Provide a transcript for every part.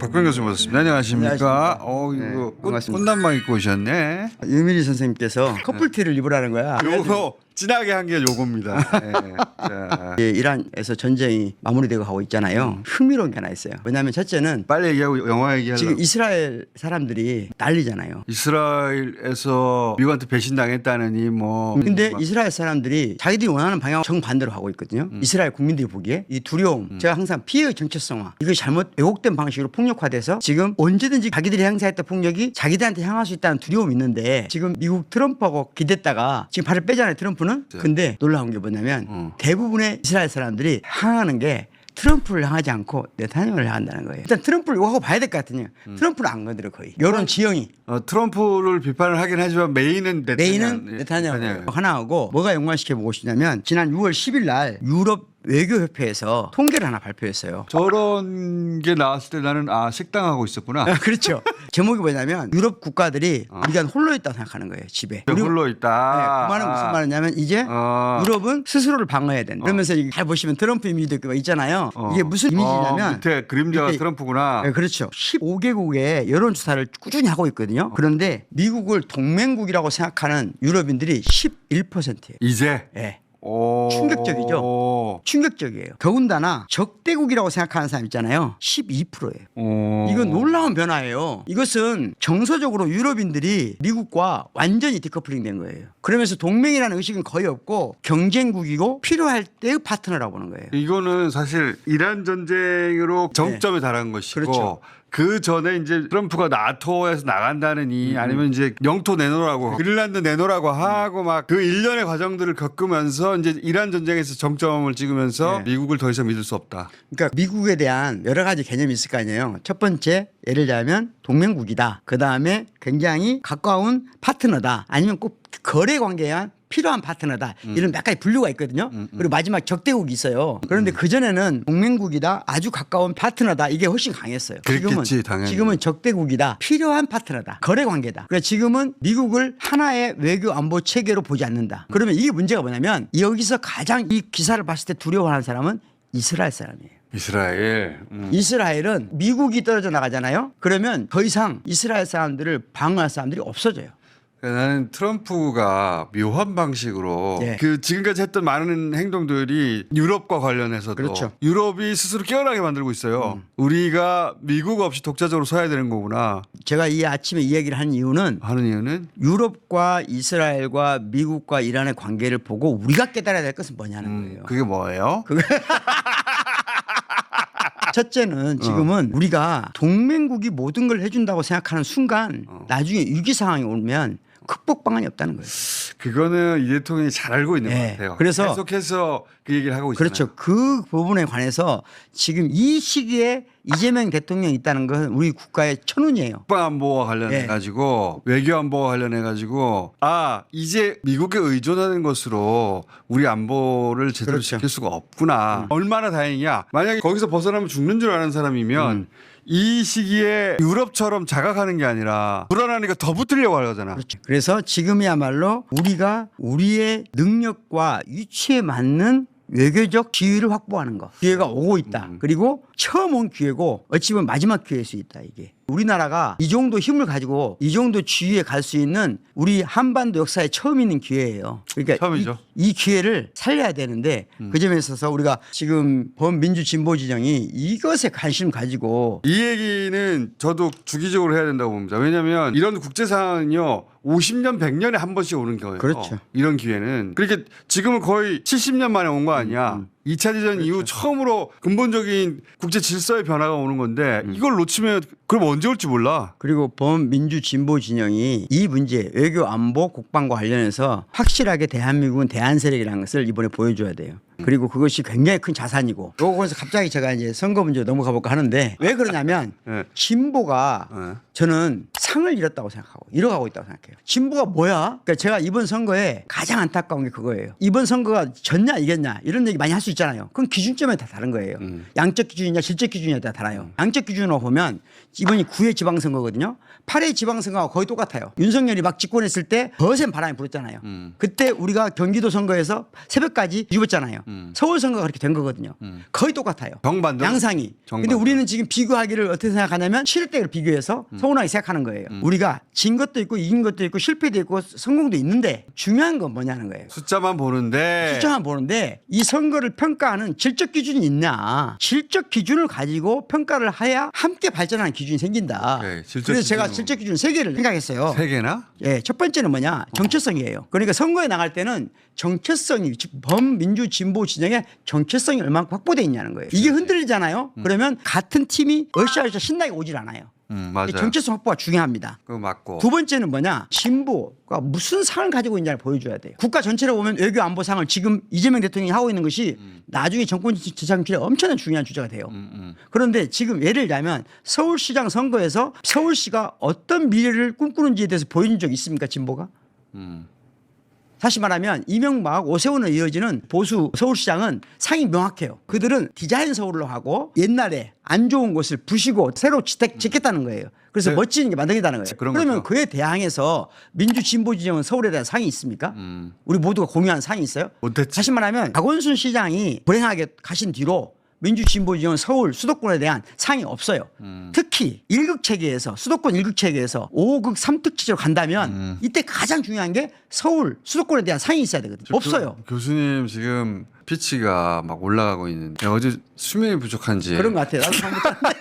박병 교수님 모셨습니다. 안녕하십니까? 네, 이거 꽃남방 입고 오셨네. 유민희 선생님께서 커플티를 입으라는 거야. 요거 진하게 한 게 요겁니다. 네. 자, 이란에서 전쟁이 마무리되고 가고 있잖아요. 흥미로운 게 하나 있어요. 왜냐하면 첫째는 빨리 얘기하고 영화 얘기하려고. 지금 이스라엘 사람들이 난리잖아요. 이스라엘에서 미국한테 배신당했다느니 뭐. 근데 이스라엘 사람들이 자기들이 원하는 방향 정반대로 가고 있거든요. 이스라엘 국민들이 보기에 이 두려움, 제가 항상 피해의 정체성화, 이거 잘못 왜곡된 방식으로 폭력화돼서 지금 언제든지 자기들이 행사했던 폭력이 자기들한테 향할 수 있다는 두려움이 있는데 지금 미국 트럼프하고 기댔다가 지금 발을 빼잖아요. 트럼프는. 근데 놀라운 게 뭐냐면 대부분의 이스라엘 사람들이 향하는 게 트럼프를 향하지 않고 네타냐후를 향한다는 거예요. 일단 트럼프를 욕하고 봐야 될 것 같으냐. 트럼프를 안 건드려 거의. 여론 지형이. 트럼프를 비판을 하긴 하지만 메인은 네타냐후 하나하고 뭐가 연관시켜 보고 싶냐면 지난 6월 10일 날 유럽 외교협회에서 통계를 하나 발표했어요. 저런 게 나왔을 때 나는 식당하고 있었구나. 그렇죠. 제목이 뭐냐면 유럽 국가들이 우리가 홀로 있다고 생각하는 거예요. 집에. 홀로 있다. 네, 그 말은 무슨 말이냐면 이제 유럽은 스스로를 방어해야 된다. 그러면서 잘 보시면 트럼프 이미지도 있잖아요. 이게 무슨 이미지냐면 밑에 그림자가 트럼프구나. 네, 그렇죠. 15개국의 여론조사를 꾸준히 하고 있거든요. 그런데 미국을 동맹국이라고 생각하는 유럽인들이 11%예요. 이제? 네. 충격적이죠. 충격적이에요. 더군다나 적대국이라고 생각하는 사람 있잖아요. 12%예요. 이건 놀라운 변화예요. 이것은 정서적으로 유럽인들이 미국과 완전히 디커플링 된 거예요. 그러면서 동맹이라는 의식은 거의 없고 경쟁국이고 필요할 때의 파트너라고 보는 거예요. 이거는 사실 이란 전쟁으로 정점에 달한 것이고 그렇죠. 그 전에 이제 트럼프가 나토에서 나간다느니 아니면 이제 영토 내놓으라고 그린란드 내놓으라고 하고 막 그 일련의 과정들을 겪으면서 이제 이란 전쟁에서 정점을 찍으면서 미국을 더 이상 믿을 수 없다. 그러니까 미국에 대한 여러 가지 개념이 있을 거 아니에요. 첫 번째 예를 들자면 동맹국이다. 그다음에 굉장히 가까운 파트너다. 아니면 꼭 거래 관계에 필요한 파트너다. 이런 몇 가지 분류가 있거든요. 그리고 마지막 적대국이 있어요. 그런데 그전에는 동맹국이다. 아주 가까운 파트너다. 이게 훨씬 강했어요. 그랬겠지, 당연히. 지금은 적대국이다. 필요한 파트너다. 거래 관계다. 그러니까 지금은 미국을 하나의 외교 안보 체계로 보지 않는다. 그러면 이게 문제가 뭐냐면 여기서 가장 이 기사를 봤을 때 두려워하는 사람은 이스라엘 사람이에요. 이스라엘. 이스라엘은 미국이 떨어져 나가잖아요. 그러면 더 이상 이스라엘 사람들을 방어할 사람들이 없어져요. 나는 트럼프가 묘한 방식으로 그 지금까지 했던 많은 행동들이 유럽과 관련해서도 그렇죠. 유럽이 스스로 깨어나게 만들고 있어요. 우리가 미국 없이 독자적으로 서야 되는 거구나 제가 이 아침에 이 얘기를 한 이유는 하는 이유는 유럽과 이스라엘과 미국과 이란의 관계를 보고 우리가 깨달아야 될 것은 뭐냐는 거예요. 그게 뭐예요? 첫째는 지금은 우리가 동맹국이 모든 걸 해준다고 생각하는 순간 나중에 위기 상황이 오면 극복 방안이 없다는 거예요. 그거는 이 대통령이 잘 알고 있는 것 같아요. 그래서 계속해서 그 얘기를 하고 있잖아요. 그렇죠. 그 부분에 관해서 지금 이 시기에 이재명 대통령이 있다는 것은 우리 국가의 천운이에요. 국방안보와 관련해 가지고 외교안보와 관련해 가지고 이제 미국에 의존하는 것으로 우리 안보를 제대로 지킬 수가 없구나. 얼마나 다행이야. 만약에 거기서 벗어나면 죽는 줄 아는 사람이면 이 시기에 유럽처럼 자각하는 게 아니라 불안하니까 더 붙으려고 하잖아. 그렇죠. 그래서 지금이야말로 우리가 우리의 능력과 위치에 맞는 외교적 지위를 확보하는 것. 기회가 오고 있다. 그리고 처음 온 기회고 어찌 보면 마지막 기회일 수 있다. 이게. 우리나라가 이 정도 힘을 가지고 이 정도 지위에 갈 수 있는 우리 한반도 역사에 처음 있는 기회예요. 그러니까 처음이죠. 이 기회를 살려야 되는데 그 점에 있어서 우리가 지금 범민주 진보 진영이 이것에 관심 가지고 이 얘기는 저도 주기적으로 해야 된다고 봅니다. 왜냐하면 이런 국제 상황은요 50년 100년에 한 번씩 오는 거예요. 그렇죠. 이런 기회는. 그렇게 지금은 거의 70년 만에 온 거 아니야. 2차 대전 이후 처음으로 근본적인 국제 질서의 변화가 오는 건데 이걸 놓치면 그럼 언제 올지 몰라. 그리고 범민주 진보 진영이 이 문제 외교 안보 국방과 관련해서 확실하게 대한민국은 대한 세력이라는 것을 이번에 보여줘야 돼요. 그리고 그것이 굉장히 큰 자산이고 요거에서 갑자기 제가 이제 선거 문제로 넘어가 볼까 하는데 왜 그러냐면 진보가 저는 상을 잃었다고 생각하고 잃어가고 있다고 생각해요. 진보가 뭐야? 그러니까 제가 이번 선거에 가장 안타까운 게 그거예요. 이번 선거가 졌냐 이겼냐 이런 얘기 많이 할 수 있잖아요. 그건 기준점에 다 다른 거예요. 양적 기준이냐 질적 기준이냐 다 달라요. 양적 기준으로 보면 이번이 9회 지방선거거든요. 8회 지방선거가 거의 똑같아요. 윤석열이 막 집권했을 때 거센 바람이 불었잖아요. 그때 우리가 경기도 선거에서 새벽까지 뒤집었잖아요. 서울 선거가 그렇게 된 거거든요. 거의 똑같아요. 정반대. 양상이. 근데 정반대. 우리는 지금 비교하기를 어떻게 생각하냐면 실력대를 비교해서 서운하게 생각하는 거예요. 우리가 진 것도 있고 이긴 것도 있고 실패도 있고 성공도 있는데 중요한 건 뭐냐는 거예요. 숫자만 보는데. 숫자만 보는데 이 선거를 평가하는 질적 기준이 있냐. 질적 기준을 가지고 평가를 해야 함께 발전하는 기준이 생긴다. 오케이, 질적 그래서 제가 기준으로. 질적 기준 3개를 생각했어요. 세 개나? 예, 첫 번째는 뭐냐? 정체성이에요. 그러니까 선거에 나갈 때는 정체성이, 즉 범민주 진보 진영의 정체성이 얼마큼 확보되어 있냐는 거예요. 이게 흔들리잖아요. 그러면 같은 팀이 으쌰으쌰 신나게 오질 않아요. 맞아요. 정체성 확보가 중요합니다. 그거 맞고. 두 번째는 뭐냐? 진보가 무슨 상을 가지고 있냐를 보여줘야 돼요. 국가 전체로 보면 외교 안보상을 지금 이재명 대통령이 하고 있는 것이 나중에 정권 지상길에 엄청나게 중요한 주제가 돼요. 그런데 지금 예를 들자면 서울시장 선거에서 서울시가 어떤 미래를 꿈꾸는지에 대해서 보여준 적이 있습니까? 진보가? 다시 말하면 이명박 오세훈으로 이어지는 보수 서울시장은 상이 명확해요. 그들은 디자인 서울로 하고 옛날에 안 좋은 곳을 부시고 새로 짓겠다는 거예요. 그래서 네. 멋진 게 만들겠다는 거예요. 그러면 거죠. 그에 대항해서 민주 진보 진영은 서울에 대한 상이 있습니까? 우리 모두가 공유한 상이 있어요? 못했지. 다시 말하면 박원순 시장이 불행하게 가신 뒤로 민주 진보 진영은 서울 수도권에 대한 상이 없어요. 특히 1극 체계에서 수도권 1극 체계에서 5극 3특 체제로 간다면 이때 가장 중요한 게 서울 수도권에 대한 상이 있어야 되거든요. 없어요. 교수님 지금 피치가 막 올라가고 있는데 어제 수면이 부족한지. 그런 것 같아요. 나도 잘못했는데.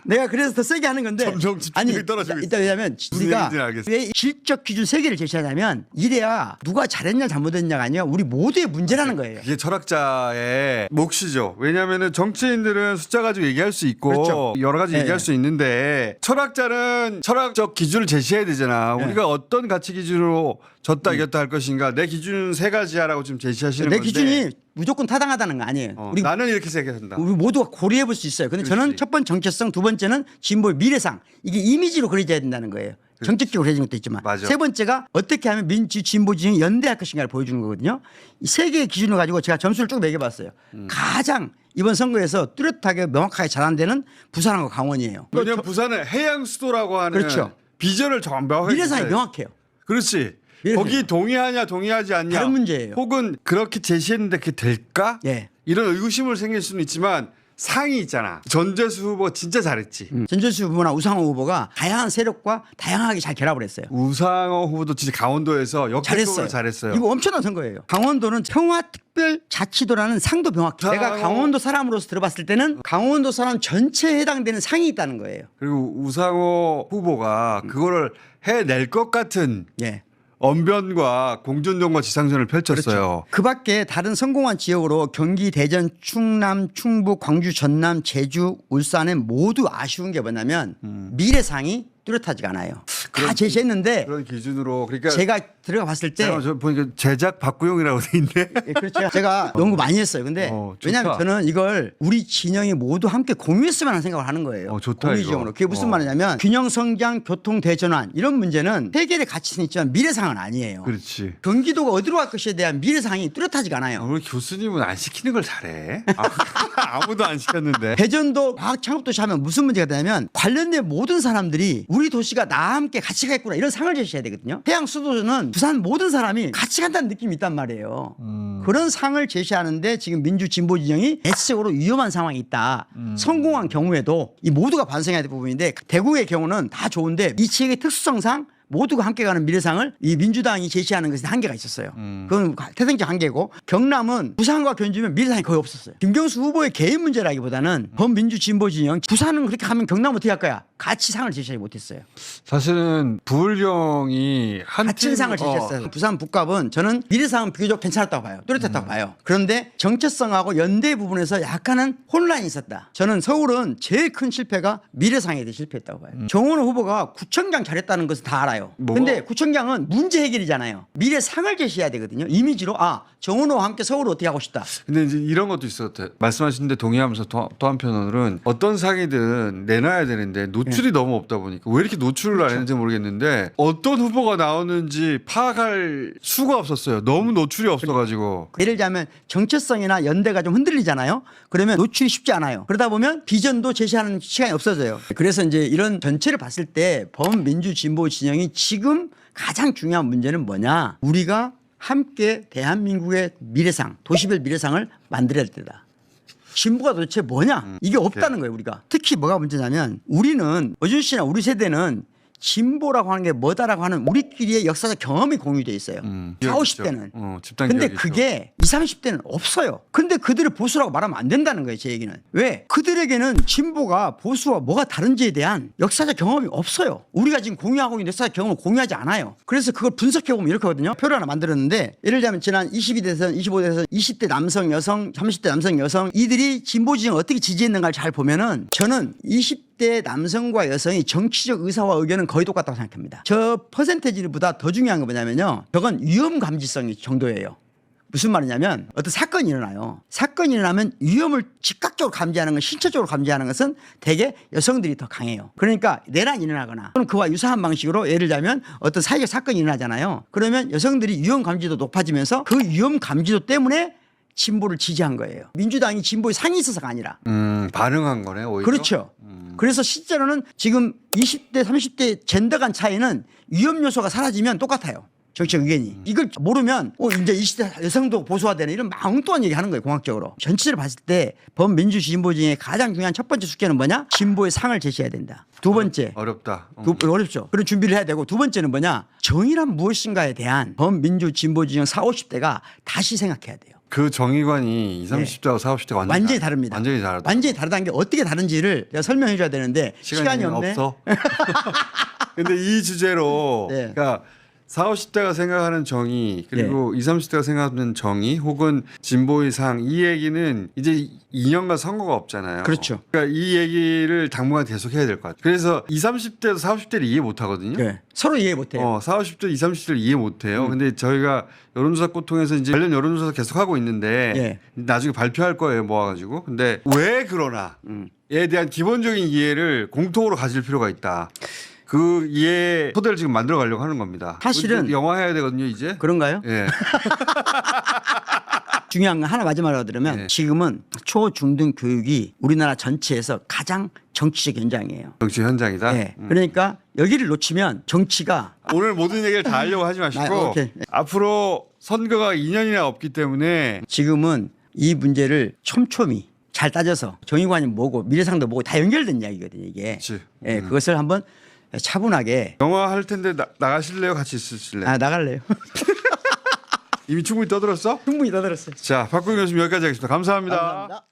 내가 그래서 더 세게 하는 건데. 점점 집중력이 떨어지고 있어. 일단 왜냐하면 무슨 우리가 얘기인지 알겠어. 왜 질적 기준 3개를 제시하냐면 이래야 누가 잘했냐 잘못했냐가 아니라 우리 모두의 문제라는 거예요. 그게 철학자의 몫이죠. 왜냐하면 정치인들은 숫자 가지고 얘기할 수 있고 그렇죠. 여러 가지 네. 얘기할 수 있는데 철학자는 철학적 기준을 제시해야 되잖아. 네. 우리가 어떤 가치 기준으로 졌다 이겼다 할 것인가. 내 기준은 3가지야라고 지금 제시하시는 내 건데. 기준이 무조건 타당하다는 거 아니에요. 우리 나는 이렇게 생각한다. 우리 모두가 고려해 볼 수 있어요. 근데 저는 그렇지. 첫 번째 정체성, 두 번째는 진보의 미래상. 이게 이미지로 그려져야 된다는 거예요. 정책적으로 그려진 것도 있지만. 맞아. 세 번째가 어떻게 하면 민주 진보 진영이 연대할 것인가를 보여주는 거거든요. 이 3개의 기준을 가지고 제가 점수를 쭉 매겨봤어요. 가장 이번 선거에서 뚜렷하게 명확하게 잘한 데는 부산하고 강원이에요. 왜냐하면 부산은 해양 수도라고 하는 그렇죠. 비전을 정확하게 미래상이 제시해요. 명확해요. 그렇지. 미래상이 거기 동의하냐 동의하지 않냐. 다른 문제예요. 혹은 그렇게 제시했는데 그게 될까? 예. 이런 의구심을 생길 수는 있지만 상이 있잖아. 전재수 후보 진짜 잘했지. 전재수 후보나 우상호 후보가 다양한 세력과 다양하게 잘 결합을 했어요. 우상호 후보도 진짜 강원도에서 역대급으로 잘했어요. 잘했어요. 이거 엄청난 선거예요. 강원도는 평화특별자치도라는 상도 명확해요. 내가 강원도 사람으로서 들어봤을 때는 강원도 사람 전체에 해당되는 상이 있다는 거예요. 그리고 우상호 후보가 그거를 해낼 것 같은 예. 언변과 공전정과 지상전을 펼쳤어요. 그 밖에 다른 성공한 지역으로 경기, 대전, 충남, 충북, 광주, 전남, 제주, 울산에 모두 아쉬운 게 뭐냐면 미래상이 뚜렷하지가 않아요. 다 제시했는데 그런 기준으로 그러니까 제가 들어가 봤을 때 제가 저 보니까 제작 박구용이라고 돼 있네. 예, 그렇죠. 제가 연구 많이 했어요. 근데 좋다. 왜냐하면 저는 이걸 우리 진영이 모두 함께 공유했으면 하는 생각을 하는 거예요. 좋다, 공유지형으로. 그게 무슨 말이냐면 균형 성장, 교통 대전환 이런 문제는 해결의 가치는 있지만 미래상은 아니에요. 그렇지. 경기도가 어디로 갈 것에 대한 미래상이 뚜렷하지가 않아요. 우리 교수님은 안 시키는 걸 잘해. 아무도 안 시켰는데. 대전도 과학 창업도시 하면 무슨 문제가 되냐면 관련된 모든 사람들이 우리 도시가 나와 함께 같이 가겠구나 이런 상을 제시해야 되거든요. 해양 수도는 부산 모든 사람이 같이 간다는 느낌이 있단 말이에요. 그런 상을 제시하는데 지금 민주 진보 진영이 대체적으로 위험한 상황이 있다. 성공한 경우에도 이 모두가 반성해야 될 부분인데 대구의 경우는 다 좋은데 이 지역의 특수성상 모두가 함께 가는 미래상을 이 민주당이 제시하는 것에 한계가 있었어요. 그건 태생적 한계고 경남은 부산과 견주면 미래상이 거의 없었어요. 김경수 후보의 개인 문제라기보다는 범민주 진보 진영 부산은 그렇게 하면 경남 어떻게 할 거야? 같이 상을 제시하지 못했어요. 사실은 부울경이 한 같은 상을 제시했어요. 부산 북갑은 저는 미래상은 비교적 괜찮았다고 봐요. 뚜렷했다고 봐요. 그런데 정체성하고 연대 부분에서 약간은 혼란이 있었다. 저는 서울은 제일 큰 실패가 미래상에 대해 실패했다고 봐요. 정원호 후보가 구청장 잘했다는 것은 다 알아요. 근데 구청장은 문제 해결이잖아요. 미래상을 제시해야 되거든요. 이미지로 정원호와 함께 서울을 어떻게 하고 싶다. 근데 이제 이런 것도 있었대. 말씀하시는데 동의하면서 또 한편으로는 어떤 상이든 내놔야 되는데 놓칠 노출이 너무 없다 보니까 왜 이렇게 노출을 안 했는지 모르겠는데 어떤 후보가 나오는지 파악할 수가 없었어요. 너무 노출이 없어가지고. 예를 들자면 정체성이나 연대가 좀 흔들리잖아요. 그러면 노출이 쉽지 않아요. 그러다 보면 비전도 제시하는 시간이 없어져요. 그래서 이제 이런 전체를 봤을 때 범민주 진보 진영이 지금 가장 중요한 문제는 뭐냐? 우리가 함께 대한민국의 미래상, 도시별 미래상을 만들어야 되다. 진보가 도대체 뭐냐? 이게 없다는 거예요, 우리가. 특히 뭐가 문제냐면 우리는 어준 씨나 우리 세대는 진보라고 하는 게 뭐다라고 하는 우리끼리의 역사적 경험이 공유돼 있어요. 40, 50대는. 집단 근데 기억이 그게 20, 30대는 없어요. 근데 그들을 보수라고 말하면 안 된다는 거예요, 제 얘기는. 왜? 그들에게는 진보가 보수와 뭐가 다른지에 대한 역사적 경험이 없어요. 우리가 지금 공유하고 있는 역사적 경험을 공유하지 않아요. 그래서 그걸 분석해보면 이렇게 하거든요. 표를 하나 만들었는데 예를 들자면 지난 22대선, 25대선 20대 남성, 여성, 30대 남성, 여성 이들이 진보 진영을 어떻게 지지했는가를 잘 보면은 저는 20대 남성과 여성이 정치적 의사와 의견은 거의 똑같다고 생각합니다. 저 퍼센테이지보다 더 중요한 건 뭐냐면요. 저건 위험 감지성이 정도예요. 무슨 말이냐면 어떤 사건이 일어나요. 사건이 일어나면 위험을 즉각적으로 감지하는 건 신체적으로 감지하는 것은 대개 여성들이 더 강해요. 그러니까 내란이 일어나거나 또는 그와 유사한 방식으로 예를 들자면 어떤 사회적 사건이 일어나잖아요. 그러면 여성들이 위험 감지도 높아지면서 그 위험 감지도 때문에 진보를 지지한 거예요. 민주당이 진보에 상이 있어서가 아니라. 반응한 거네 오히려. 그렇죠. 그래서 실제로는 지금 20대 30대 젠더 간 차이는 위험 요소가 사라지면 똑같아요. 정치적 의견이. 이걸 모르면 이제 20대 여성도 보수화되는 이런 엉뚱한 얘기 하는 거예요. 공학적으로. 전체를 봤을 때 범민주 진보 중에 가장 중요한 첫 번째 숙제는 뭐냐? 진보의 상을 제시해야 된다. 두 번째. 어렵다. 어렵죠. 그런 준비를 해야 되고 두 번째는 뭐냐? 정의란 무엇인가에 대한 범민주 진보 진영 40, 50대가 다시 생각해야 돼요. 그 정의관이 20, 30대하고 40, 50대가 완전히 다릅니다. 완전히 다르다. 완전히 다르다는 게 어떻게 다른지를 내가 설명해 줘야 되는데 시간이 없네. 없어. 근데 이 주제로 네. 그러니까 40, 50대가 생각하는 정의 그리고 20, 30대가 생각하는 정의 혹은 진보의 상 이 얘기는 이제 2년간 선거가 없잖아요. 그렇죠. 그러니까 이 얘기를 당분간 계속해야 될 것 같아요. 그래서 20, 30대도 40, 50대를 이해 못하거든요. 네. 서로 이해 못해요. 40, 50대, 20, 30대를 이해 못해요. 근데 저희가 여론조사 꼬통해서 이제 관련 여론조사 계속하고 있는데 나중에 발표할 거예요. 모아가지고. 근데 왜 그러나에 대한 기본적인 이해를 공통으로 가질 필요가 있다. 그 이해 토대를 지금 만들어 가려고 하는 겁니다. 사실은 영화 해야 되거든요, 이제. 그런가요? 예. 중요한 건 하나 마지막으로 들으면 지금은 초, 중, 등 교육이 우리나라 전체에서 가장 정치적 현장이에요. 정치 현장이다. 네. 그러니까 여기를 놓치면 정치가 오늘 모든 얘기를 다 하려고 하지 마시고 오케이. 앞으로 선거가 2년이나 없기 때문에 지금은 이 문제를 촘촘히 잘 따져서 정의관이 뭐고 미래상도 뭐고 다 연결된 이야기거든요, 이게. 그치. 예, 그것을 한번 차분하게 영화 할 텐데 나가실래요? 같이 있으실래요? 나갈래요. 이미 충분히 떠들었어? 충분히 떠들었어요. 자, 박근혜 교수님 여기까지 하겠습니다. 감사합니다. 감사합니다.